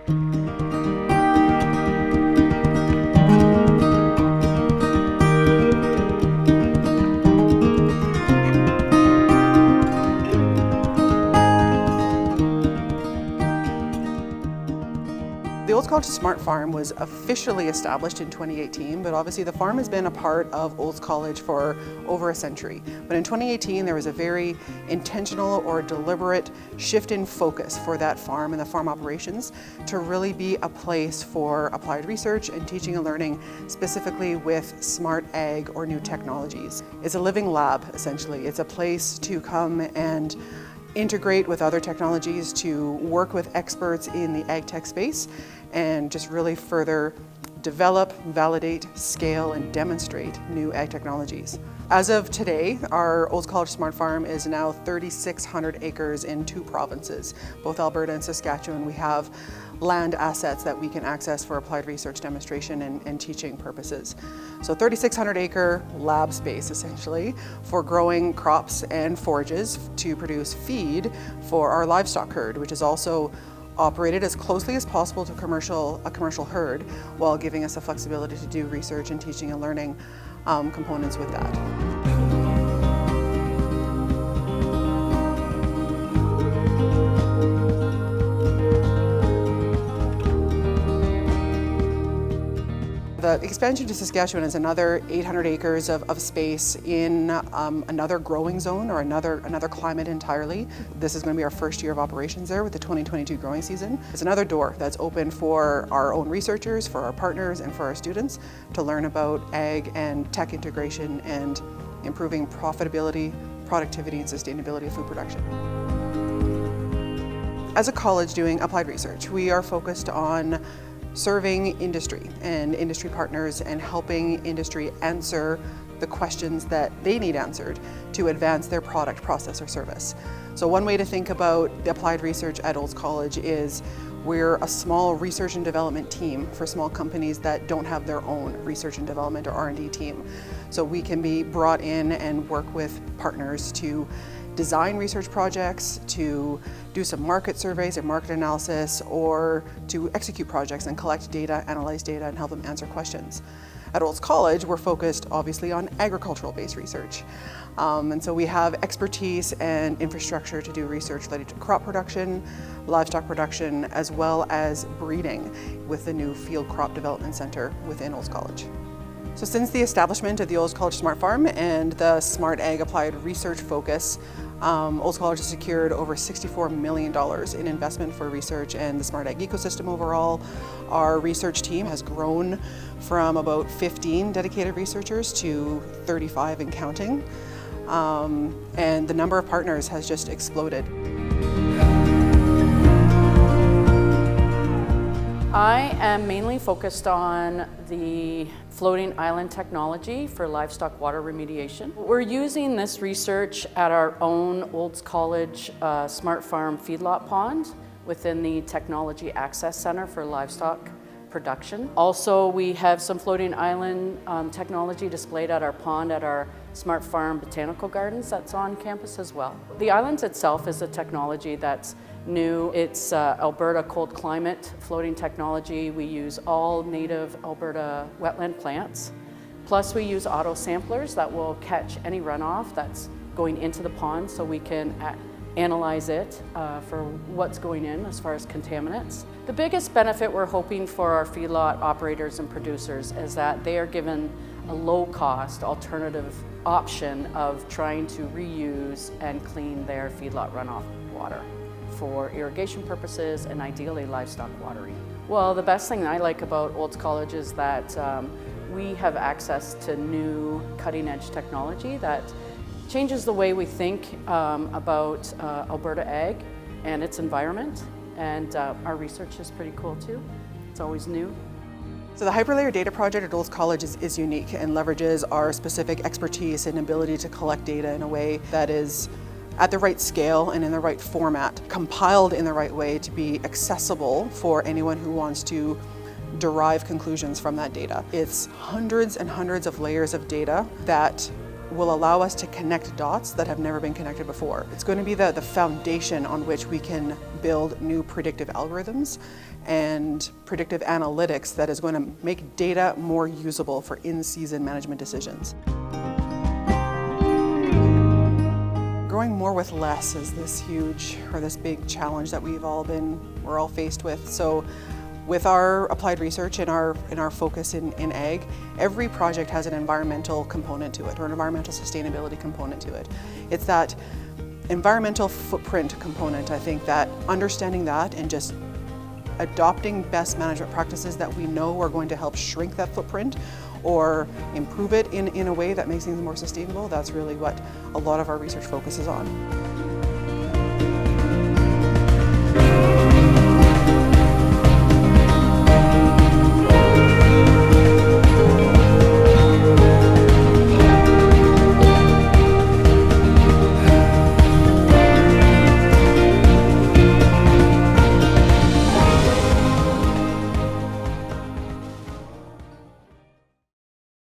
The Olds College Smart Farm was officially established in 2018, but obviously the farm has been a part of Olds College for over a century. But in 2018, there was a very intentional or deliberate shift in focus for that farm and the farm operations to really be a place for applied research and teaching and learning, specifically with smart ag or new technologies. It's a living lab, essentially. It's a place to come and integrate with other technologies, to work with experts in the ag tech space, and just really further develop, validate, scale, and demonstrate new ag technologies. As of today, our Olds College Smart Farm is now 3,600 acres in 2 provinces, both Alberta and Saskatchewan. We have land assets that we can access for applied research demonstration and teaching purposes. So 3,600 acre lab space, essentially, for growing crops and forages to produce feed for our livestock herd, which is also operated as closely as possible to a commercial herd, while giving us the flexibility to do research and teaching and learning components with that. The expansion to Saskatchewan is another 800 acres of space in another growing zone or another climate entirely. This is going to be our first year of operations there with the 2022 growing season. It's another door that's open for our own researchers, for our partners, and for our students to learn about ag and tech integration and improving profitability, productivity, and sustainability of food production. As a college doing applied research, we are focused on serving industry and industry partners and helping industry answer the questions that they need answered to advance their product, process, or service. So one way to think about the applied research at Olds College is we're a small research and development team for small companies that don't have their own research and development or R&D team. So we can be brought in and work with partners to design research projects, to do some market surveys and market analysis, or to execute projects and collect data, analyze data, and help them answer questions. At Olds College, we're focused obviously on agricultural-based research. And so we have expertise and infrastructure to do research related to crop production, livestock production, as well as breeding with the new Field Crop Development Center within Olds College. So since the establishment of the Olds College Smart Farm and the Smart Ag Applied Research focus, Olds College has secured over $64 million in investment for research and the Smart Ag ecosystem overall. Our research team has grown from about 15 dedicated researchers to 35 and counting. And the number of partners has just exploded. I am mainly focused on the floating island technology for livestock water remediation. We're using this research at our own Olds College Smart Farm feedlot pond within the Technology Access Center for Livestock Production. Also, we have some floating island technology displayed at our pond at our Smart Farm Botanical Gardens that's on campus as well. The islands itself is a technology that's new. It's Alberta cold climate floating technology. We use all native Alberta wetland plants. Plus we use auto samplers that will catch any runoff that's going into the pond so we can analyze it for what's going in as far as contaminants. The biggest benefit we're hoping for our feedlot operators and producers is that they are given a low-cost alternative option of trying to reuse and clean their feedlot runoff water for irrigation purposes and ideally livestock watering. Well, the best thing I like about Olds College is that we have access to new cutting-edge technology that changes the way we think about Alberta ag and its environment, and our research is pretty cool too. It's always new. So the Hyperlayer Data Project at Olds College is unique and leverages our specific expertise and ability to collect data in a way that is at the right scale and in the right format, compiled in the right way to be accessible for anyone who wants to derive conclusions from that data. It's hundreds and hundreds of layers of data that will allow us to connect dots that have never been connected before. It's going to be the foundation on which we can build new predictive algorithms and predictive analytics that is going to make data more usable for in-season management decisions. Growing more with less is this big challenge that we're all faced with. So with our applied research and our focus in ag, every project has an environmental component to it, or an environmental sustainability component to it. It's that environmental footprint component, I think, that understanding that and just adopting best management practices that we know are going to help shrink that footprint or improve it in a way that makes things more sustainable, that's really what a lot of our research focuses on.